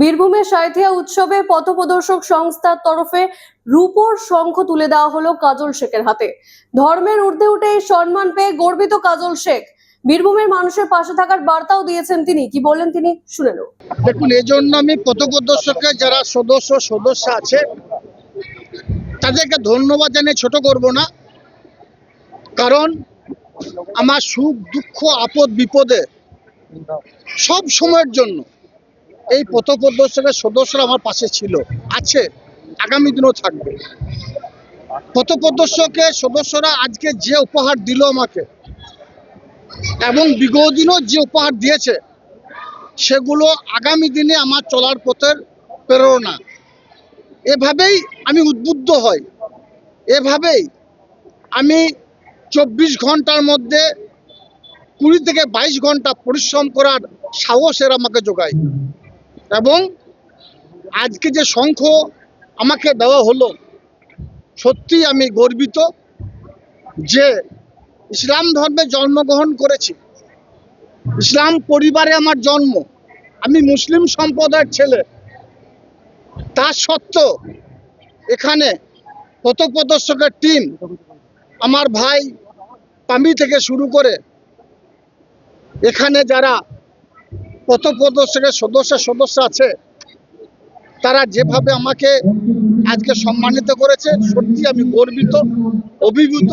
বীরভূমের সাঁইথিয়া উৎসবে পথপ্রদর্শক সংস্থার তরফে রূপোর শঙ্খ তুলে দেওয়া হলো কাজল শেখের হাতে। ধর্মের ঊর্ধ্বে উঠে এই সম্মান পেয়ে গর্বিত কাজল শেখ। বীরভূমের মানুষের পাশে থাকার বার্তাও দিয়েছেন তিনি। কি বললেন তিনি, শুনে নেব। দেখুন, এই জন্য আমি পথপ্রদর্শকের যারা সদস্য আছে তাদেরকে ধন্যবাদ জানিয়ে ছোট করব না, কারণ আমার সুখ দুঃখ আপদ বিপদে সব সময়ের জন্য এই পথপ্রদর্শকের সদস্যরা আমার পাশে ছিল, আছে, আগামী দিনও থাকবে। পথপ্রদর্শকের সদস্যরা আজকে যে উপহার দিল আমাকে এবং বিগত দিনও যে উপহার দিয়েছে, সেগুলো আগামী দিনে আমার চলার পথের প্রেরণা। এভাবেই আমি উদ্বুদ্ধ হই, এভাবেই আমি 24 ঘন্টার মধ্যে 20 থেকে 22 ঘন্টা পরিশ্রম করার সাহস এরা আমাকে যোগায়। এবং আজকে যে শঙ্খ আমাকে দেওয়া হলো, সত্যি আমি গর্বিত যে ইসলাম ধর্মে জন্মগ্রহণ করেছি, ইসলাম পরিবারে আমার জন্ম, আমি মুসলিম সম্প্রদায়ের ছেলে। তা সত্ত্বেও এখানে পথপ্রদর্শকের টিম, আমার ভাই পামি থেকে শুরু করে এখানে যারা পথপ্রদর্শকের সদস্য আছে, তারা যেভাবে আমাকে আজকে সম্মানিত করেছে, সত্যি আমি গর্বিত, অভিভূত,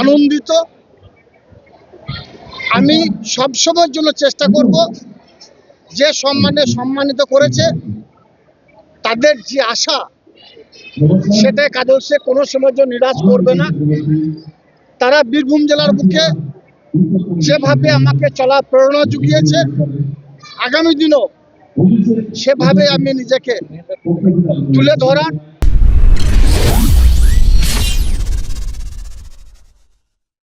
আনন্দিত। আমি সবসময়ের জন্য চেষ্টা করব যে সম্মানিত করেছে তাদের যে আশা, সেটাই কাজল শেখ কোনো সময়ের জন্য নিরাশ করবে না। তারা বীরভূম জেলার বুকে যেভাবে আমাকে চলার প্রেরণা জুগিয়েছে, আগামী দিনও সেভাবে আমি নিজেকে তুলে ধরার